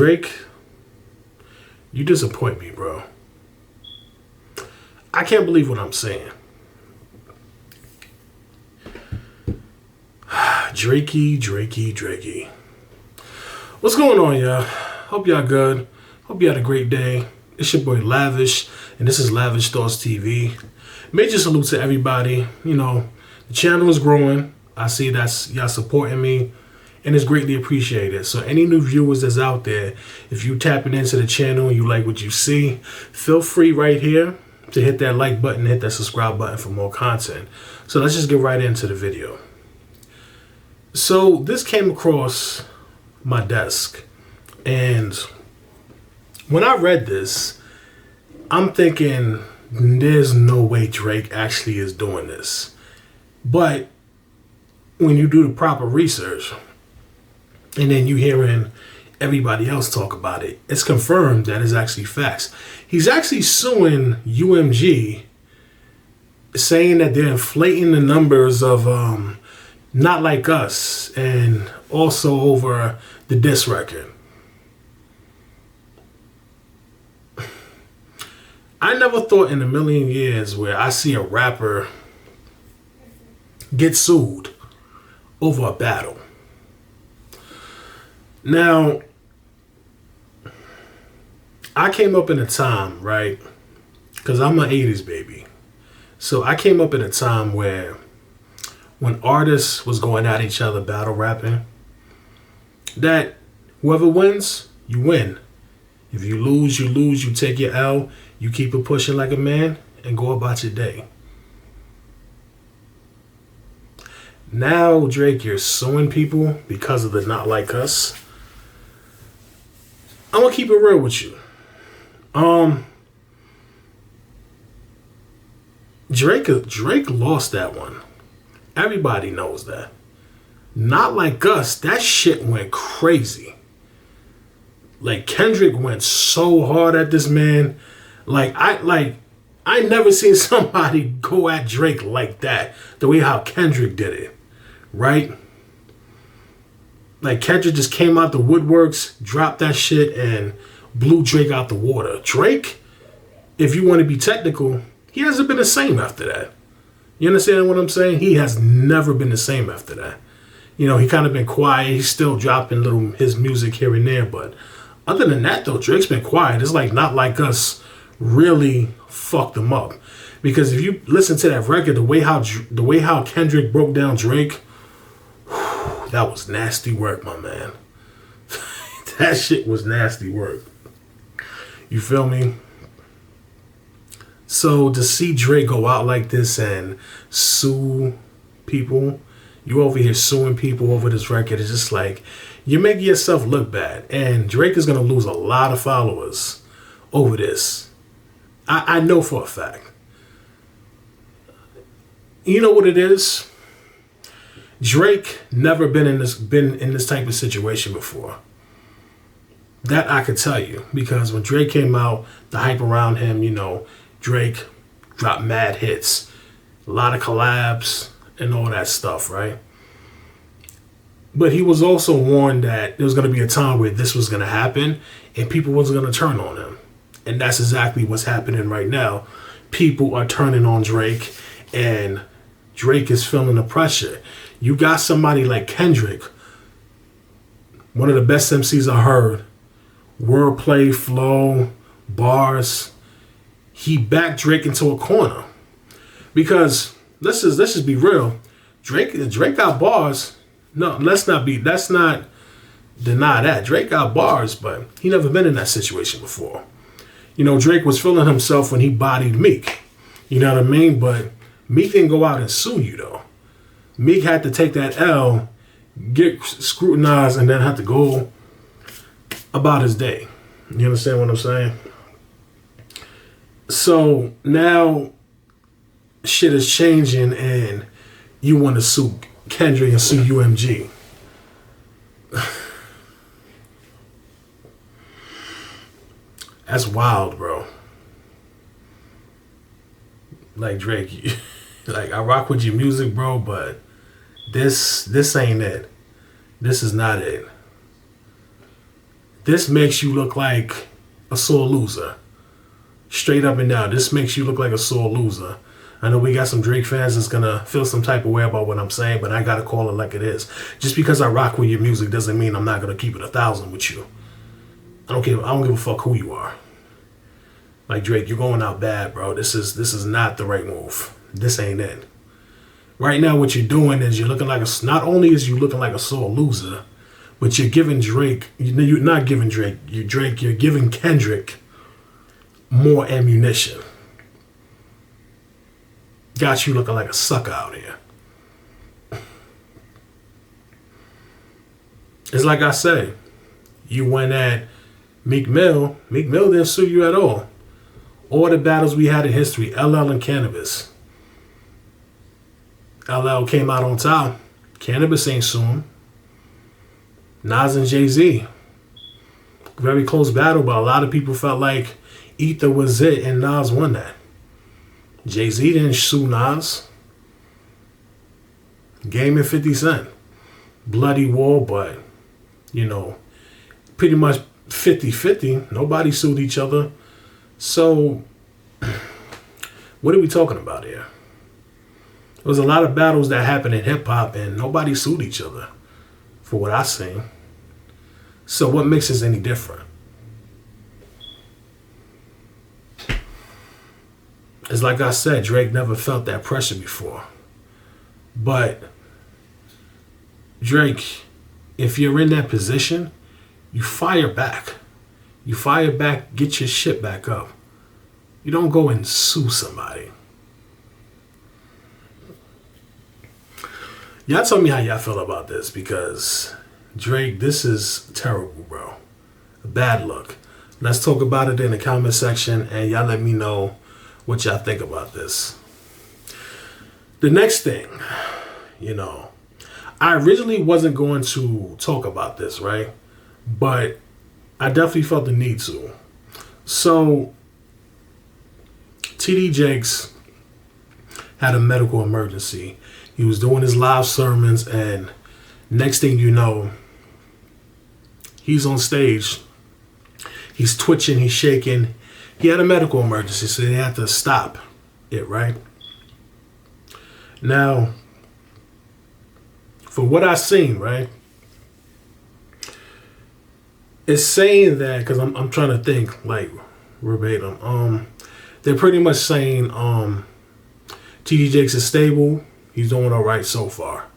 Drake, you disappoint me, bro. I can't believe what I'm saying. Drakey. What's going on, y'all? Hope y'all good. Hope you had a great day. It's your boy Lavish, and this is Lavish Thoughts TV. Major salute to everybody. You know, the channel is growing. I see that's y'all supporting me, and it's greatly appreciated. So any new viewers that's out there, if you tapping into the channel and you like what you see, feel free right here to hit that like button, hit that subscribe button for more content. So let's just get right into the video. So this came across my desk, and when I read this, I'm thinking there's no way Drake actually is doing this. But when you do the proper research and then you hearing everybody else talk about it, it's confirmed that it's actually facts. He's actually suing UMG, saying that they're inflating the numbers of Not Like Us, and also over the diss record. I never thought in a million years where I see a rapper get sued over a battle. Now, I came up in a time, right? Because I'm an 80s baby. So I came up in a time where when artists was going at each other battle rapping, that whoever wins, you win. If you lose, you take your L, you keep it pushing like a man, and go about your day. Now, Drake, you're suing people because of the Not Like Us. I'm gonna keep it real with you. Drake lost that one. Everybody knows that. Not Like Us, that shit went crazy. Like, Kendrick went so hard at this man. I never seen somebody go at Drake like that, the way how Kendrick did it, right? Like, Kendrick just came out the woodworks, dropped that shit, and blew Drake out the water. Drake, if you want to be technical, he hasn't been the same after that. You understand what I'm saying? He has never been the same after that. You know, he kind of been quiet. He's still dropping his music here and there, but other than that, though, Drake's been quiet. It's like Not Like Us really fucked him up. Because if you listen to that record, the way how Kendrick broke down Drake, that was nasty work, my man. That shit was nasty work. You feel me? So to see Drake go out like this and sue people, you over here suing people over this record, it's just like, you're making yourself look bad. And Drake is going to lose a lot of followers over this. I know for a fact. You know what it is? Drake never been in this type of situation before. That I could tell you. Because when Drake came out, the hype around him, you know, Drake dropped mad hits. A lot of collabs and all that stuff, right? But he was also warned that there was going to be a time where this was going to happen and people wasn't going to turn on him. And that's exactly what's happening right now. People are turning on Drake, and Drake is feeling the pressure. You got somebody like Kendrick, one of the best MCs I heard. Wordplay, flow, bars. He backed Drake into a corner. Because let's just be real. Drake got bars. No, let's not deny that. Drake got bars, but he never been in that situation before. You know, Drake was feeling himself when he bodied Meek. You know what I mean? But Meek didn't go out and sue you, though. Meek had to take that L, get scrutinized, and then have to go about his day. You understand what I'm saying? So now shit is changing, and you want to sue Kendrick and sue UMG. That's wild, bro. Like, Drake, like, I rock with your music, bro, but this ain't it. This is not it. This makes you look like a sore loser. Straight up and down. This makes you look like a sore loser. I know we got some Drake fans that's going to feel some type of way about what I'm saying, but I got to call it like it is. Just because I rock with your music doesn't mean I'm not going to keep it 1,000 with you. I don't give a fuck who you are. Like, Drake, you're going out bad, bro. This is not the right move. This ain't it. Right now, what you're doing is you're looking like not only is you looking like a sore loser, but you're giving Drake, you're not giving Drake, you're giving Kendrick more ammunition. Got you looking like a sucker out here. It's like I say, you went at Meek Mill. Meek Mill didn't sue you at all. All the battles we had in history, LL and Cannabis. LL came out on top. Cannabis ain't suing. Nas and Jay-Z. Very close battle, but a lot of people felt like Ether was it and Nas won that. Jay-Z didn't sue Nas. Game and 50 Cent. Bloody war, but, pretty much 50-50. Nobody sued each other. So, what are we talking about here? There was a lot of battles that happened in hip-hop and nobody sued each other, for what I seen. So what makes this any different? It's like I said, Drake never felt that pressure before. But Drake, if you're in that position, you fire back. You fire back, get your shit back up. You don't go and sue somebody. Y'all tell me how y'all feel about this, because Drake, this is terrible, bro. Bad luck. Let's talk about it in the comment section, and y'all let me know what y'all think about this. The next thing, I originally wasn't going to talk about this, right? But I definitely felt the need to. So, TD Jakes had a medical emergency. He was doing his live sermons, and next thing you know, he's on stage. He's twitching, he's shaking. He had a medical emergency, so they had to stop it, right? Now, for what I've seen, right, it's saying that, because I'm trying to think, like, verbatim. They're pretty much saying TD Jakes is stable. He's doing all right so far.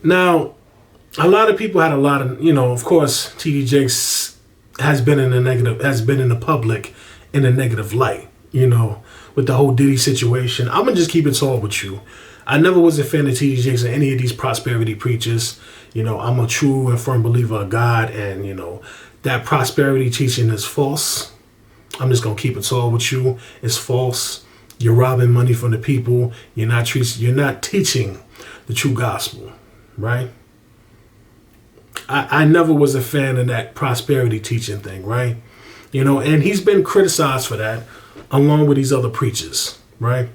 Now, a lot of people had a lot of, of course, TD Jakes has been in the public in a negative light, with the whole Diddy situation. I'm going to just keep it tall with you. I never was a fan of TD Jakes or any of these prosperity preachers. I'm a true and firm believer of God, and, that prosperity teaching is false. I'm just going to keep it tall with you. It's false. You're robbing money from the people. You're not teaching the true gospel, right? I never was a fan of that prosperity teaching thing, right? And he's been criticized for that along with these other preachers, right?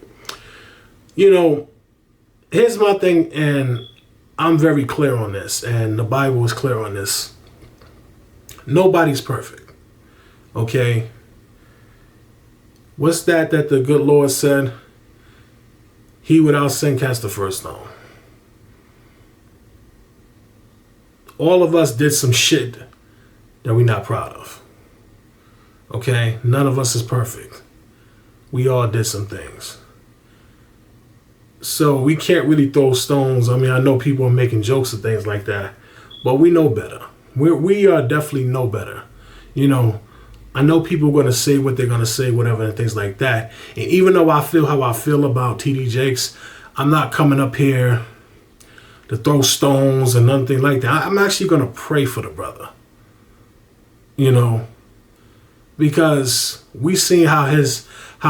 Here's my thing, and I'm very clear on this, and the Bible is clear on this. Nobody's perfect, okay? What's that the good Lord said? He without sin cast the first stone. All of us did some shit that we're not proud of. Okay? None of us is perfect. We all did some things. So we can't really throw stones. I mean, I know people are making jokes and things like that, but we know better. We are definitely know better. I know people are going to say what they're going to say, whatever, and things like that. And even though I feel how I feel about TD Jakes, I'm not coming up here to throw stones and nothing like that. I'm actually going to pray for the brother. Because we see how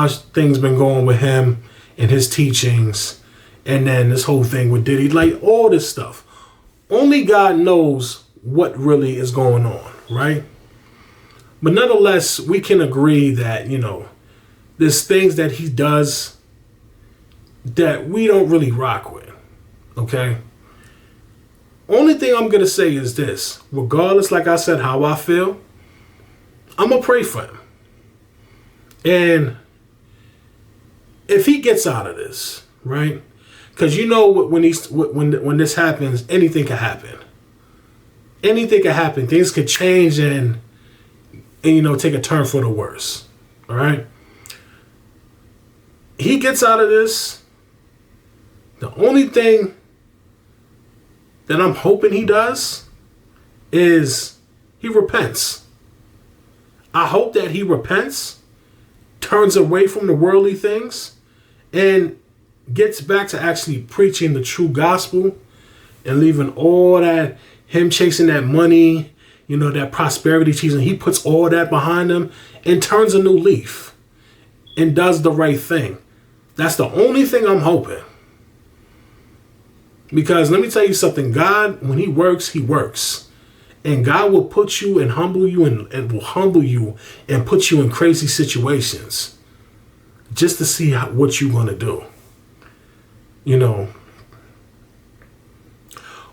things been going with him and his teachings, and then this whole thing with Diddy, like all this stuff. Only God knows what really is going on, right? But nonetheless, we can agree that, there's things that he does that we don't really rock with, okay? Only thing I'm going to say is this. Regardless, like I said, how I feel, I'm going to pray for him. And if he gets out of this, right? Because you know when this happens, anything can happen. Anything can happen. Things could change and take a turn for the worse. All right? He gets out of this. The only thing that I'm hoping he does is he repents. I hope that he repents, turns away from the worldly things, and gets back to actually preaching the true gospel and leaving all that, him chasing that money, that prosperity chasing. He puts all that behind him and turns a new leaf and does the right thing. That's the only thing I'm hoping. Because let me tell you something, God, when he works, he works. And God will put you and humble you and will humble you and put you in crazy situations just to see what you're going to do.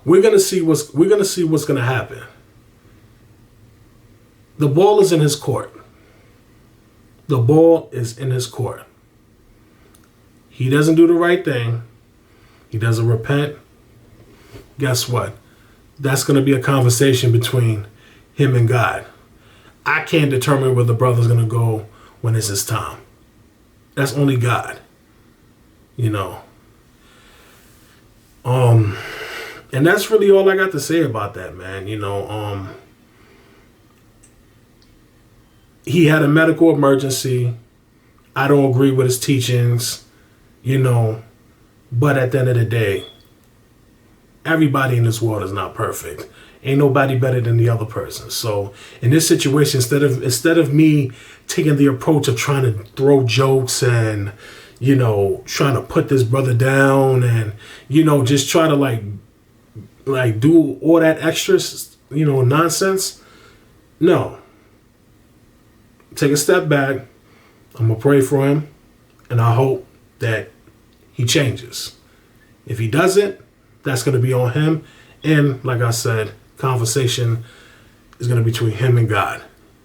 We're going to see what's going to happen. The ball is in his court. The ball is in his court. He doesn't do the right thing. He doesn't repent. Guess what? That's going to be a conversation between him and God. I can't determine where the brother's going to go when it's his time. That's only God. And that's really all I got to say about that, man. He had a medical emergency. I don't agree with his teachings, but at the end of the day, everybody in this world is not perfect. Ain't nobody better than the other person. So in this situation, instead of me taking the approach of trying to throw jokes and, trying to put this brother down and, just try to like do all that extra, nonsense. No. Take a step back. I'm going to pray for him. And I hope that he changes. If he doesn't, that's going to be on him. And like I said, conversation is going to be between him and God.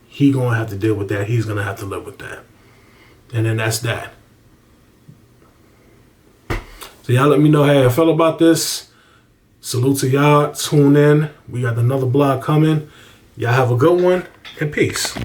He going to have to deal with that. He's going to have to live with that. And then that's that. So y'all let me know how I felt about this. Salute to y'all. Tune in. We got another blog coming. Y'all have a good one and peace.